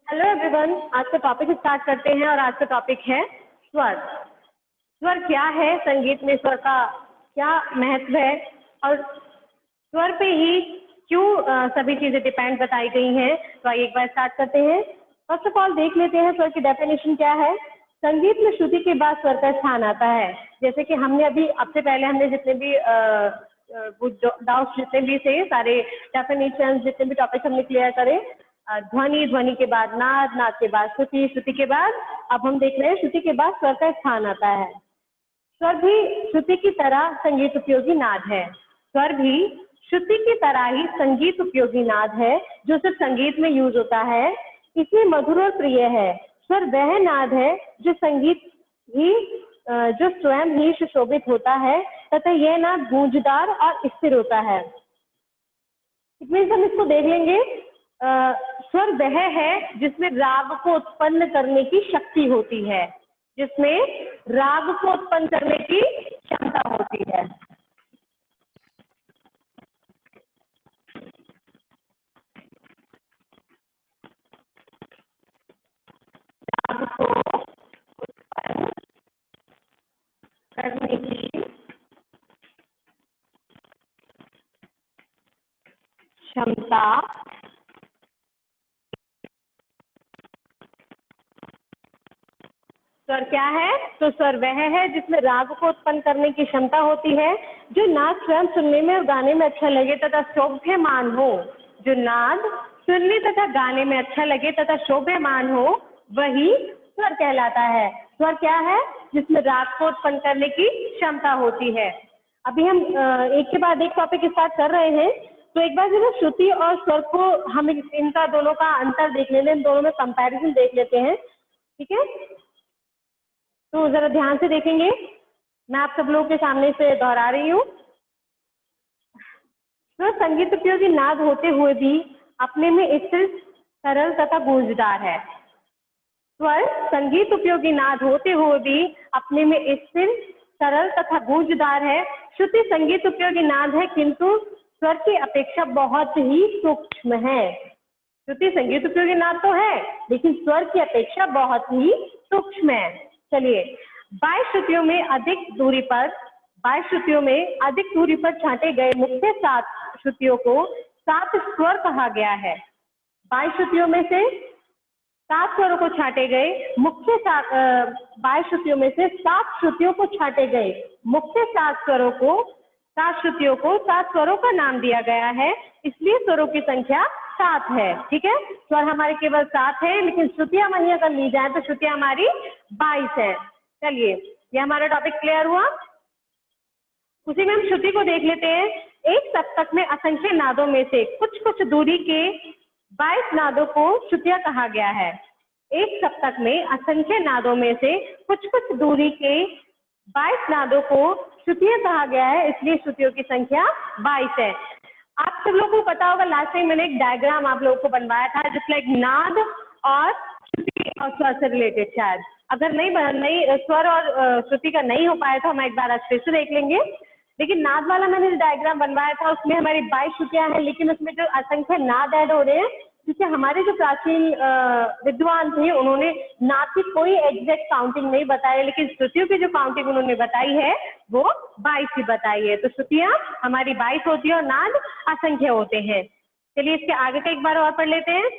Hello everyone, आज का topic start करते हैं और आज का टॉपिक है स्वर। स्वर क्या है, संगीत में स्वर का क्या महत्व है और स्वर पे ही क्यों सभी चीजें डिपेंड बताई गई हैं। तो आइए एक बार स्टार्ट करते हैं। फर्स्ट ऑफ ऑल देख लेते हैं स्वर की डेफिनेशन क्या है। संगीत में श्रुति के बाद स्वर का स्थान आता है। जैसे कि हमने अभी अब से पहले हमने जितने भी डाउट्स जितने भी थे, सारे डेफिनेशन जितने भी टॉपिक हमने क्लियर करे। ध्वनि, ध्वनि के बाद नाद, नाद के बाद श्रुति, श्रुति के बाद अब हम देख रहे हैं श्रुति के बाद स्वर का स्थान आता है। स्वर भी श्रुति की तरह संगीत उपयोगी नाद है। स्वर भी श्रुति की तरह ही संगीत उपयोगी नाद है जो सिर्फ संगीत में यूज होता है, इसलिए मधुर और प्रिय है। स्वर वह नाद है जो संगीत ही जो स्वयं ही सुशोभित होता है तथा यह नाद गूंजदार और स्थिर होता है। इसमें हम इसको देख लेंगे। स्वर वह है जिसमें राग को उत्पन्न करने की शक्ति होती है, जिसमें राग को उत्पन्न करने की क्षमता होती है। राग को उत्पन्न करने की क्षमता स्वर क्या है? तो स्वर वह है जिसमें राग को उत्पन्न करने की क्षमता होती है, जो नाद स्वयं सुनने में और गाने में अच्छा लगे तथा शोभ्यमान हो। जो नाद सुनने तथा गाने में अच्छा लगे तथा शोभ्यमान हो, वही स्वर कहलाता है। स्वर क्या है? जिसमें राग को उत्पन्न करने की क्षमता होती है। अभी हम एक के बाद एक टॉपिक स्टार्ट कर रहे हैं, तो एक बार जो श्रुति और स्वर को हम इनका दोनों का अंतर देख लेते हैं, इन दोनों में कंपैरिजन देख लेते हैं। ठीक है, तो जरा ध्यान से देखेंगे। मैं आप सब लोगों के सामने से दोहरा रही हूँ। स्वर संगीत उपयोगी नाद होते हुए भी अपने में स्थिर, सरल तथा गूंजदार है। स्वर संगीत उपयोगी नाद होते हुए भी अपने में स्थिर, सरल तथा गूंजदार है। श्रुति संगीत उपयोगी नाद है किंतु स्वर की अपेक्षा बहुत ही सूक्ष्म है। श्रुति संगीत उपयोगी नाद तो है, लेकिन स्वर की अपेक्षा बहुत ही सूक्ष्म है। चलिए, 22 श्रुतियों में अधिक दूरी पर छांटे गए मुख्य 7 श्रुतियों को 7 स्वर कहा गया है। 22 श्रुतियों में से 7 स्वरों को छांटे गए मुख्य 22 श्रुतियों में से 7 श्रुतियों को छांटे गए मुख्य 7 स्वरों को 7 श्रुतियों को 7 स्वरों का नाम दिया गया है, इसलिए स्वरों की संख्या 7 है। ठीक है, स्वर हमारे केवल 7 है, लेकिन श्रुतियां वहीं अगर ली जाए तो श्रुतियां हमारी 22 है। चलिए, ये हमारा टॉपिक क्लियर हुआ। उसी में हम श्रुति को देख लेते हैं। एक सप्तक में असंख्य नादों में से कुछ कुछ दूरी के 22 नादों को श्रुतियां कहा गया है। एक सप्तक में असंख्य नादों में से कुछ कुछ दूरी के 22 नादों को श्रुतियां कहा गया है, इसलिए श्रुतियों की संख्या 22 है। आप सब लोगों को पता होगा, लास्ट टाइम मैंने एक डायग्राम आप लोगों को बनवाया था, जिसमें एक नाद और श्रुति और स्वर से रिलेटेड। शायद अगर नहीं स्वर और श्रुति का नहीं हो पाया तो हम एक बार आज फिर से देख लेंगे। लेकिन नाद वाला मैंने डायग्राम बनवाया था, उसमें हमारी 22 श्रुतियां हैं, लेकिन उसमें जो असंख्य नाद ऐड हो रहे हैं, क्योंकि हमारे जो प्राचीन विद्वान थे उन्होंने नाद की कोई एग्जैक्ट काउंटिंग नहीं बताई, लेकिन श्रुतियों की जो काउंटिंग उन्होंने बताई है वो 22 ही बताई है। तो श्रुतियां हमारी 22 होती है और नाद असंख्य होते हैं। चलिए, इसके आगे का एक बार और पढ़ लेते हैं।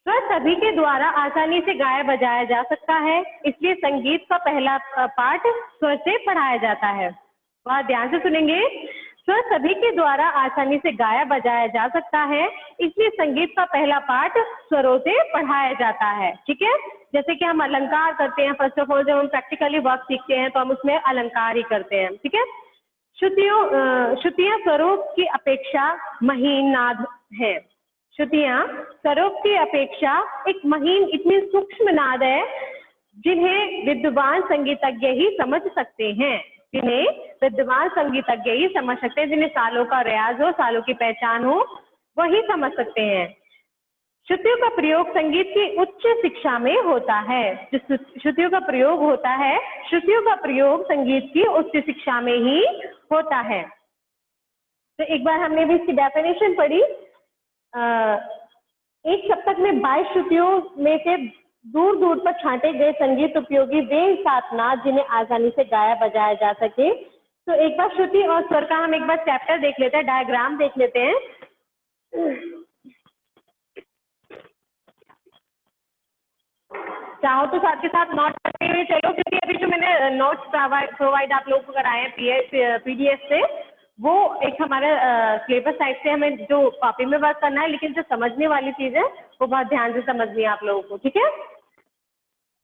स्वर सभी के द्वारा आसानी से गाया बजाया जा सकता है, इसलिए संगीत का पहला पाठ स्वर से पढ़ाया जाता है। बहुत ध्यान से सुनेंगे। स्वर सभी के द्वारा आसानी से गाया बजाया जा सकता है, इसलिए संगीत का पहला पाठ स्वरों से पढ़ाया जाता है। ठीक है, जैसे कि हम अलंकार करते हैं। फर्स्ट ऑफ ऑल जब हम प्रैक्टिकली वर्क सीखते हैं तो हम उसमें अलंकार ही करते हैं। ठीक है, श्रुतियां स्वरों की अपेक्षा महीन नाद है। श्रुतियां स्वरों की अपेक्षा एक महीन, इतनी सूक्ष्म नाद है जिन्हें विद्वान संगीतज्ञ ही समझ सकते हैं। जिन्हें सालों का रियाज हो, सालों की पहचान हो, वही समझ सकते हैं। श्रुतियों का प्रयोग संगीत की उच्च शिक्षा में होता है। जो श्रुतियों का प्रयोग होता है, श्रुतियों का प्रयोग संगीत की उच्च शिक्षा में ही होता है। तो एक बार हमने भी इसकी डेफिनेशन पढ़ी। एक सप्तक में 22 श्रुतियों में से दूर दूर पर छांटे गए संगीत उपयोगी वे 7 नाद जिन्हें आसानी से गाया बजाया जा सके। तो एक बार श्रुति और स्वर का हम एक बार चैप्टर देख लेते हैं, डायग्राम देख लेते हैं। चाहो तो साथ के साथ नोट करते हुए चलो, क्योंकि अभी जो मैंने नोट्स प्रोवाइड आप लोगों को कराए हैं पीडीएफ से, वो एक हमारे सिलेबस साइड से हमें जो कॉपी में वर्क करना है, लेकिन जो समझने वाली चीज है वो बहुत ध्यान से समझनी है आप लोगों को, ठीक है।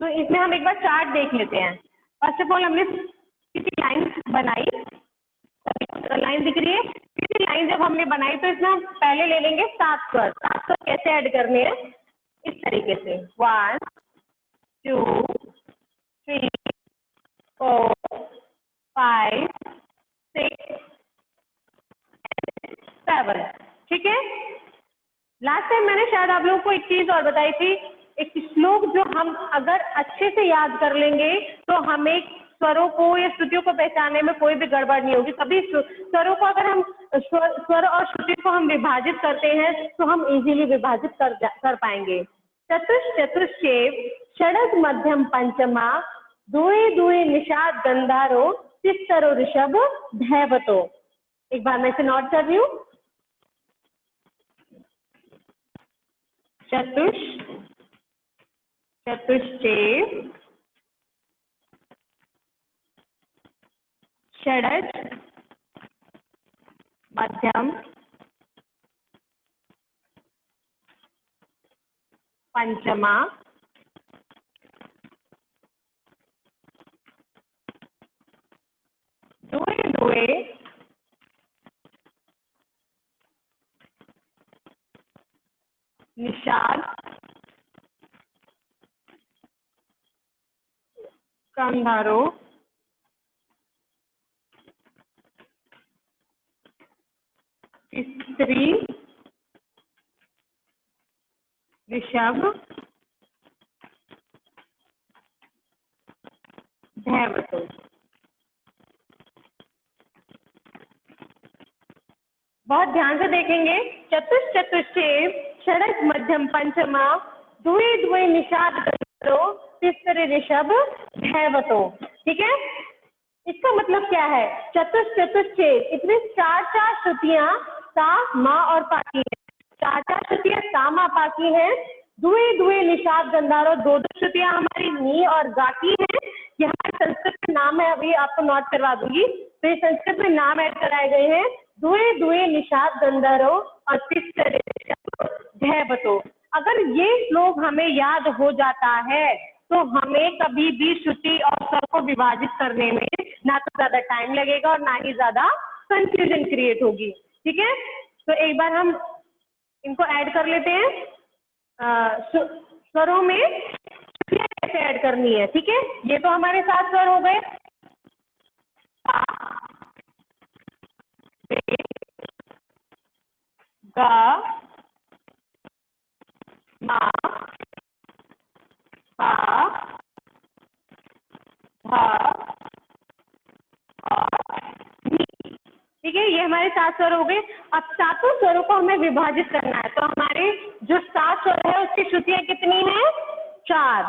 तो इसमें हम एक बार चार्ट देख लेते हैं। फर्स्ट ऑफ ऑल हमने किसी लाइन बनाई, लाइन दिख रही है, किसी लाइन जब हमने बनाई तो इसमें हम पहले ले लेंगे 7 स्वर। 7 स्वर कैसे ऐड करने हैं, इस तरीके से 1 2 3 4 5 6 7, ठीक है। लास्ट टाइम मैंने शायद आप लोगों को एक चीज और बताई थी, एक श्लोक जो हम अगर अच्छे से याद कर लेंगे तो हमें स्वरों को या श्रुतियों को पहचानने में कोई भी गड़बड़ नहीं होगी। कभी स्वरों को अगर हम स्वर और श्रुति को हम विभाजित करते हैं तो हम इजीली विभाजित कर पाएंगे। चतुश्चेव षडज मध्यम पंचमा दुए दुए निषाद गंधारो तिस्तरो ऋषभ धैवतो। एक बार मैं इसे नोट कर रही हूँ। चतुश्चेव षडज मध्यम पंचमा दुए दुए निषाद गंधारो स्त्री ऋषभ धैवतो। बहुत ध्यान से देखेंगे। चतुश्चेव षडज मध्यम पंचमा दुए दुए निषाद गंधारो तिस्त्र ऋषभ धैवतो, ठीक है। इसका मतलब क्या है, चतुश्चेव इसमें 4 श्रुतियां सा मा और पा की है। 4 श्रुतियां सा मा पा की है। दुए दुए निषाद गंधारो 2 श्रुतियां हमारी नी और गा की है। ये हमारे संस्कृत में नाम है, अभी आपको नोट करवा दूंगी। तो ये संस्कृत में नाम ऐड कराए गए हैं, दुए दुए निषाद गंधारो और तिस्त्र ऋषभ धैवतो। अगर ये श्लोक हमें याद हो जाता है तो हमें कभी भी श्रुति और स्वर को विभाजित करने में ना तो ज्यादा टाइम लगेगा और ना ही ज्यादा कंफ्यूजन क्रिएट होगी, ठीक है। तो एक बार हम इनको ऐड कर लेते हैं। स्वरों में श्रुतियां कैसे ऐड करनी है, ठीक है। ये तो हमारे 7 स्वर हो गए, गा मा पा धा और नी, ठीक है। ये हमारे 7 स्वर हो गए। अब 7 स्वरों को हमें विभाजित करना है, तो हमारे जो 7 स्वर है उसकी श्रुतियां कितनी है, 4।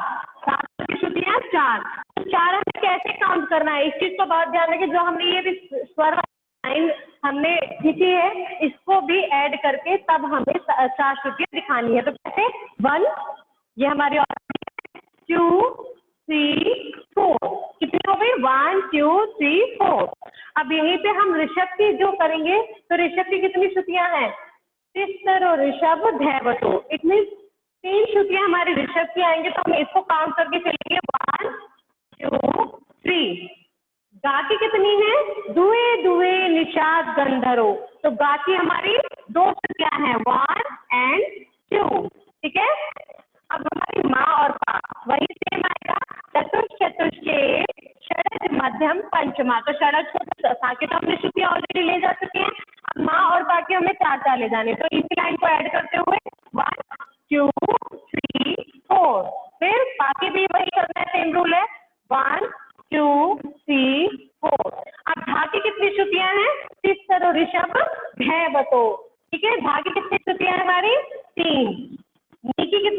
7 की श्रुतियां 4। तो 4 हमें कैसे काउंट करना है, इस चीज को बहुत ध्यान रखें। जो हमने ये भी स्वर लाइन हमने खींची है, इसको भी ऐड करके तब हमें 4 श्रुतियां दिखानी है। तो कैसे, 1 ये हमारी 2 3 4, कितनी हो गई, 1 2 3 4। अब यहीं पे हम ऋषभ की जो करेंगे, तो ऋषभ की कितनी श्रुतियां हैं, तिस्त्र और ऋषभ धैवतो। इतनी 3 श्रुतियां हमारी ऋषभ की आएंगे, तो हम इसको काउंट करके चलेंगे 1 2 3। गा की कितनी है, दुए दुए निषाद गंधरो। तो गा की हमारी 2 श्रुतियां हैं, 1 and 2, ठीक है। अब हमारी माँ और पा वही सेम आएगा, चतुश्चेव षडज मध्यम पंचमा। तो षडज को सा के तो हमने श्रुतियां ऑलरेडी ले जा चुके हैं। अब माँ और पा के हमें 4 ले जाने, तो इसी लाइन को ऐड करते हुए 1 2 3 4। फिर पा के भी वही करना है, सेम रूल है, 1 2 3 4। अब धा की कितनी श्रुतियां हैं, तिस्त्र और ऋषभ धैवतो, ठीक है। धा की कितनी श्रुतियां हैं हमारी,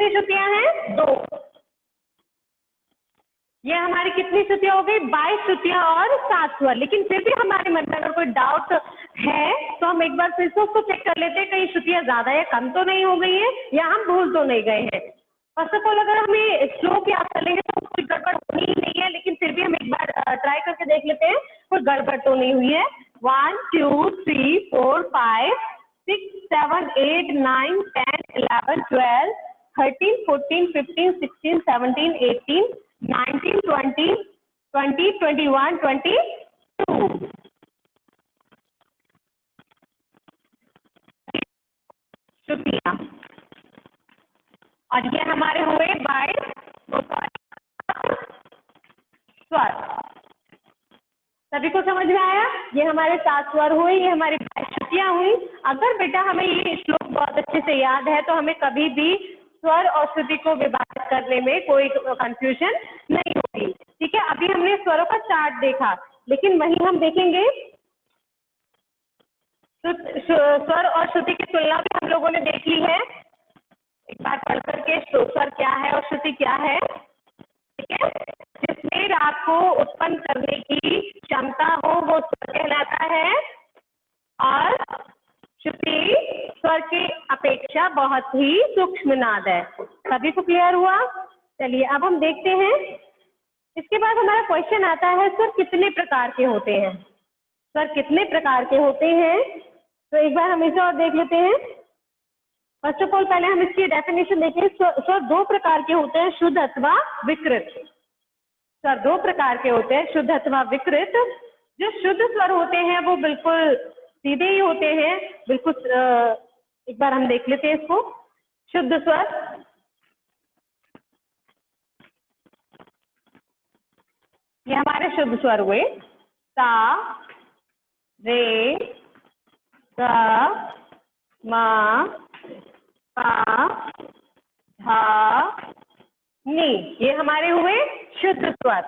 कितनी श्रुतियां हैं? 2। ये हमारी कितनी श्रुतियां हो गई? 22 श्रुतियां और 7 स्वर। लेकिन फिर भी हमारे मन में अगर कोई डाउट है तो हम एक बार फिर से उसको चेक कर लेते हैं, कहीं श्रुतियां ज्यादा या कम तो नहीं हो गई है, या हम भूल तो नहीं गए हैं। फर्स्ट ऑफ ऑल अगर हमें श्लोक याद कर लेंगे तो कोई गड़बड़ होनी ही नहीं है, लेकिन फिर भी हम एक बार ट्राई करके देख लेते हैं, कोई गड़बड़ तो नहीं हुई है। 1 2 3 4 5 6 7 8 9 10 11 12 13 14 15 16 17 18 19 20 20 21 22 श्रुतियां, और ये हमारे हुए 22 स्वर। सभी को समझ में आया? ये हमारे 7 स्वर हुए, ये हमारी 22 श्रुतियां हुई। अगर बेटा हमें ये श्लोक बहुत अच्छे से याद है तो हमें कभी भी स्वर और श्रुति को विभाजित करने में कोई कंफ्यूजन नहीं होगी। ठीक है, अभी हमने स्वरों का चार्ट देखा, लेकिन वहीं हम देखेंगे स्वर और श्रुति की तुलना भी हम लोगों ने देख ली है। एक बार पढ़ करके स्वर क्या है और श्रुति क्या है। ठीक है, जिसमें राग को उत्पन्न करने की क्षमता हो वो स्वर कहलाता है, और श्रुति स्वर की अपेक्षा बहुत ही सूक्ष्म नाद है। सभी को क्लियर हुआ? चलिए अब हम देखते हैं। इसके बाद हमारा क्वेश्चन आता है, स्वर कितने प्रकार के होते हैं? स्वर कितने प्रकार के होते हैं? तो एक बार हम इसे और देख लेते हैं। फर्स्ट ऑफ ऑल पहले हम इसकी डेफिनेशन देखें। स्वर 2 प्रकार के होते हैं, शुद्ध अथवा विकृत। स्वर 2 प्रकार के होते हैं, शुद्ध अथवा विकृत। जो शुद्ध स्वर होते हैं वो बिल्कुल सीधे ही होते हैं, बिल्कुल। एक बार हम देख लेते हैं इसको। शुद्ध स्वर, ये हमारे शुद्ध स्वर हुए सा, रे, ग, मा, पा, धा, नी, ये हमारे हुए शुद्ध स्वर।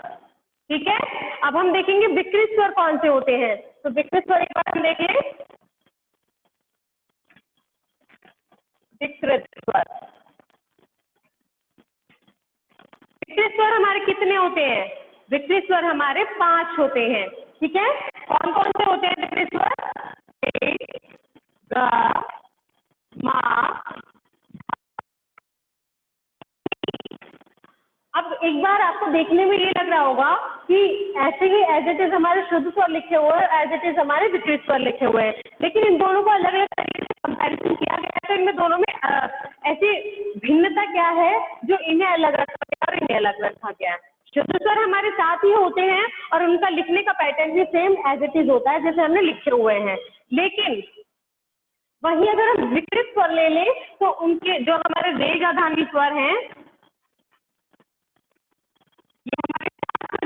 ठीक है, अब हम देखेंगे विकृत स्वर कौन से होते हैं। तो विकृत स्वर एक बार हम देख लें। विकृत स्वर, विकृत स्वर हमारे कितने होते हैं? विकृत स्वर हमारे 5 होते हैं। ठीक है, कौन कौन से होते हैं विकृत स्वर? रे, ग, मा। अब एक बार आपको देखने में ये लग रहा होगा कि ऐसे ही एज इट इज हमारे शुद्ध स्वर लिखे हुए हैं, एज इट इज हमारे विकृत स्वर लिखे हुए हैं, लेकिन इन दोनों को अलग अलग तरीके से कंपैरिजन किया गया है। तो इनमें दोनों में ऐसी भिन्नता क्या है जो इन्हें अलग रखा गया और इन्हें अलग रखा गया? शुद्ध स्वर हमारे साथ ही होते हैं और उनका लिखने का पैटर्न भी सेम एज इट इज होता है जैसे हमने लिखे हुए हैं, लेकिन वही अगर हम विकृत स्वर ले लें तो उनके जो हमारे रेगाधानी स्वर हैं, ये हमारे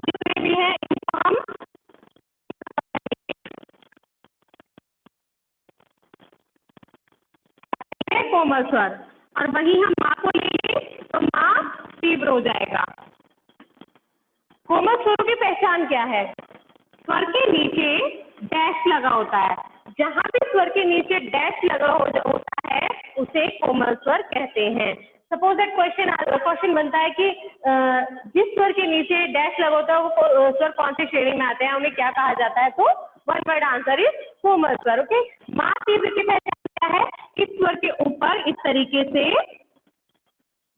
जितने भी हैं इनको हम कोमल स्वर, और वही हम माँ को लेंगे तो माँ तीव्र हो जाएगा। कोमल स्वरों की पहचान क्या है? स्वर के नीचे डैश लगा होता है। जहां भी स्वर के नीचे डैश लगा होता है उसे कोमल स्वर कहते हैं। सपोज दैट क्वेश्चन बनता है कि जिस स्वर के नीचे डैश लगा होता है वो स्वर कौन सी श्रेणी में आते हैं, उन्हें क्या कहा जाता है? तो वन वर्ड आंसर इज कोमल स्वर। ओके, माँ तीव्र की पहचान क्या है? इस स्वर के ऊपर इस तरीके से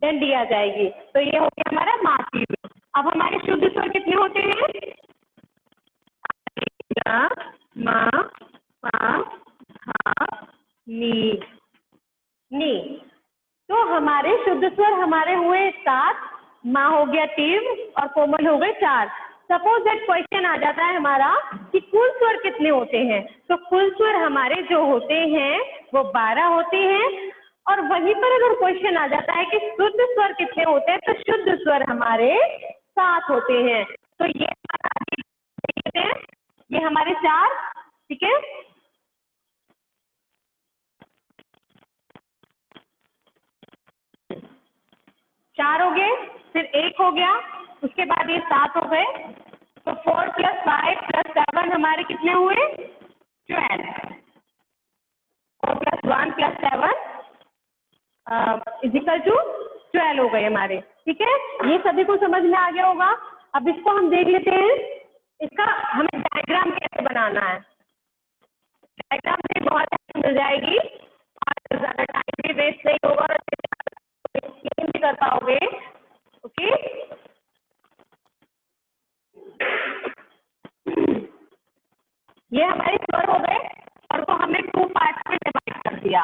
डंडी आ जाएगी, तो ये हो गया हमारा माँ तीव्र। अब हमारे शुद्ध स्वर कितने होते हैं? मा, पा, धा, नी, नी। तो हमारे शुद्ध स्वर हमारे हुए 7, माँ हो गया तीव्र और कोमल हो गए 4। सपोज दैट क्वेश्चन आ जाता है हमारा कि कुल स्वर कितने होते हैं, तो कुल स्वर हमारे जो होते हैं वो 12 होते हैं। और वहीं पर अगर क्वेश्चन आ जाता है कि शुद्ध स्वर कितने होते हैं, तो शुद्ध स्वर हमारे 7 होते हैं। तो ये देखते हैं, ये हमारे 4। ठीक है, चार हो गए, फिर 1 हो गया, उसके बाद ये 7 हो गए, तो 4 + 5 + 7 हमारे कितने हुए? 12। 4 + 1 + 7 = 12 हो गए हमारे। ठीक है, ये सभी को समझ में आ गया होगा। अब इसको हम देख लेते हैं, इसका हमें डायग्राम कैसे बनाना है। डायग्राम से बहुत हेल्प मिल जाएगी और ज्यादा टाइम भी वेस्ट नहीं होगा और एक्सप्लेन भी कर पाओगे। ओके, ये हमारे स्वर हो गए और वो हमने 2 पार्ट्स में डिवाइड कर दिया,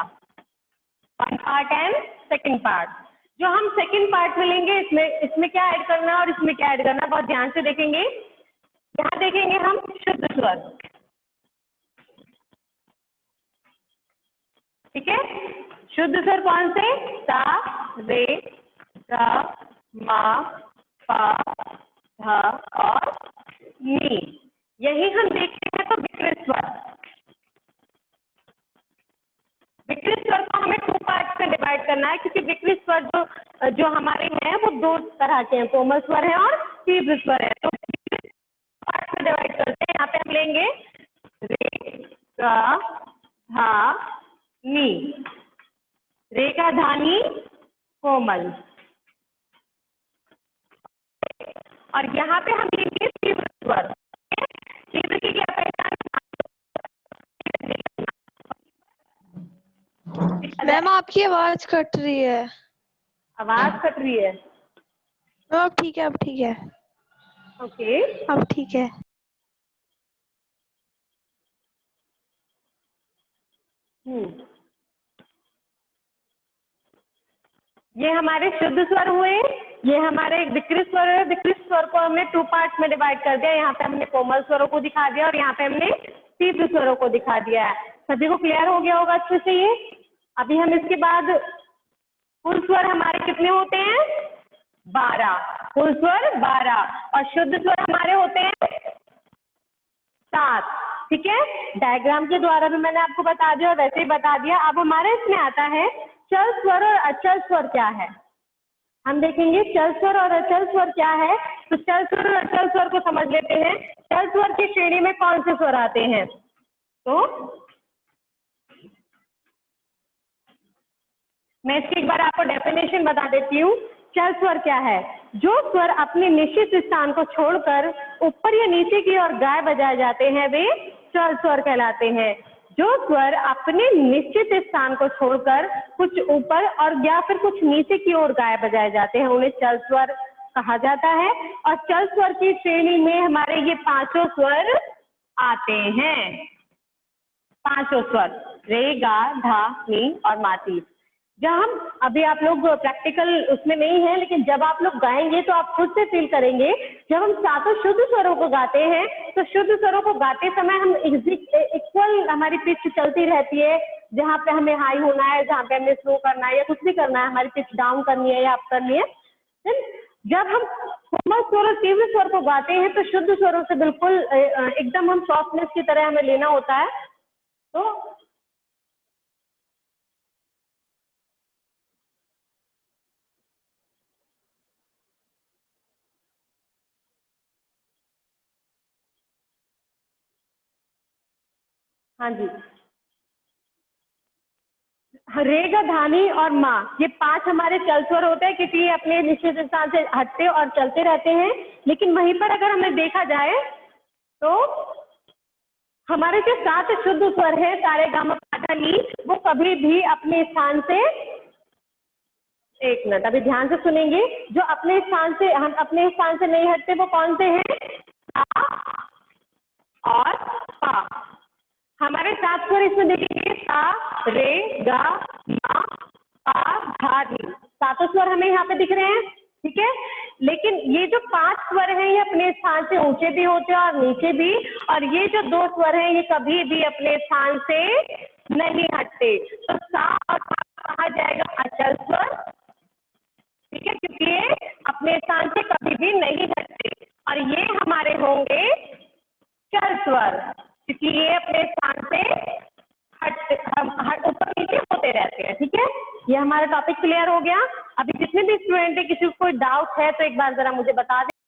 1 पार्ट एंड सेकंड पार्ट। जो हम सेकंड पार्ट में लेंगे, इसमें क्या ऐड करना है और इसमें क्या ऐड करना है, बहुत ध्यान से देखेंगे। यहाँ देखेंगे हम शुद्ध स्वर। ठीक है, शुद्ध स्वर कौन से? सा, रे, गा, मा, पा, धा और नी। यही हम देखते हैं। तो विकृत स्वर, विकृत स्वर को हमें 2 पार्ट्स में डिवाइड करना है, क्योंकि विकृत स्वर जो हमारे हैं वो 2 तरह के हैं, कोमल स्वर है और तीव्र स्वर है। तो विकृत पार्ट में डिवाइड करते हैं। यहाँ पे हम लेंगे रे, गा, धा, नी। रे, गा, धा, नी कोमल, और यहाँ पे हम लेंगे तीव्र स्वर। तीव्र की क्या पहचान? मैम आपकी आवाज कट रही है। आवाज कट रही है? अब ठीक है, अब ठीक है। ओके, अब ठीक है। ये हमारे शुद्ध स्वर हुए, ये हमारे विकृत स्वर है। विकृत स्वर को हमने 2 पार्ट्स में डिवाइड कर दिया। यहाँ पे हमने कोमल स्वरों को दिखा दिया और यहाँ पे हमने तीव्र स्वरों को दिखा दिया है। सभी को क्लियर हो गया होगा अच्छे से ये। अभी हम इसके बाद कुल स्वर हमारे कितने होते हैं? 12। कुल स्वर 12 और शुद्ध स्वर हमारे होते हैं 7। ठीक है, डायग्राम के द्वारा भी मैंने आपको बता दिया और वैसे ही बता दिया। अब हमारे इसमें आता है चल स्वर और अचल स्वर क्या है। हम देखेंगे चल स्वर और अचल स्वर क्या है। तो चल स्वर और अचल स्वर को समझ लेते हैं। चल स्वर की श्रेणी में कौन से स्वर आते हैं? तो मैं इसकी एक बार आपको डेफिनेशन बता देती हूँ। चल स्वर क्या है? जो स्वर अपने निश्चित स्थान को छोड़कर ऊपर या नीचे की ओर गाए बजाए जाते हैं वे चल स्वर कहलाते हैं। जो स्वर अपने निश्चित स्थान को छोड़कर कुछ ऊपर और या फिर कुछ नीचे की ओर गाए बजाए जाते हैं उन्हें चल स्वर कहा जाता है। और चल स्वर की श्रेणी में हमारे ये 5 स्वर आते हैं। 5 स्वर रे, गा, धा, नी और माती। जब हम अभी आप लोग प्रैक्टिकल उसमें नहीं है, लेकिन जब आप लोग गाएंगे तो आप खुद से फील करेंगे। जब हम 7 शुद्ध स्वरों को गाते हैं तो शुद्ध स्वरों को गाते समय हम इक्वल हमारी पिच चलती रहती है। जहाँ पे हमें हाई होना है, जहाँ पे हमें स्लो करना है या कुछ भी करना है, हमारी पिच डाउन करनी है या अप करनी है। जब हम कोमल स्वर और तीव्र स्वर को गाते हैं तो शुद्ध स्वरों से बिल्कुल एकदम हम सॉफ्टनेस की तरह हमें लेना होता है। तो हाँ जी, रे, गा, धा, नी और माँ, ये 5 हमारे चल स्वर होते हैं, क्योंकि ये अपने निश्चित स्थान से हटते और चलते रहते हैं। लेकिन वहीं पर अगर हमें देखा जाए तो हमारे जो 7 शुद्ध स्वर है सा, रे, गा, मा, पा, धा, नी, वो कभी भी अपने स्थान से, एक मिनट अभी ध्यान से सुनेंगे, जो अपने स्थान से हम अपने स्थान से नहीं हटते वो कौन से हैं? सा और पा। हमारे 7 स्वर इसमें देखेंगे सा, रे, गा, मा, पा, धा, नी। 7 स्वर हमें यहाँ पे दिख रहे हैं। ठीक है, लेकिन ये जो 5 स्वर हैं ये अपने स्थान से ऊंचे भी होते हैं और नीचे भी, और ये जो 2 स्वर हैं ये कभी भी अपने स्थान से नहीं हटते। तो सा और पा कहा जाएगा अचल स्वर। ठीक है, क्योंकि ये अपने स्थान से कभी भी नहीं हटते। और ये हमारे होंगे चल स्वर, क्योंकि ये अपने स्थान से ऊपर नीचे होते रहते हैं। ठीक है, ये हमारा टॉपिक क्लियर हो गया। अभी जितने भी स्टूडेंट है किसी को कोई डाउट है तो एक बार जरा मुझे बता दें।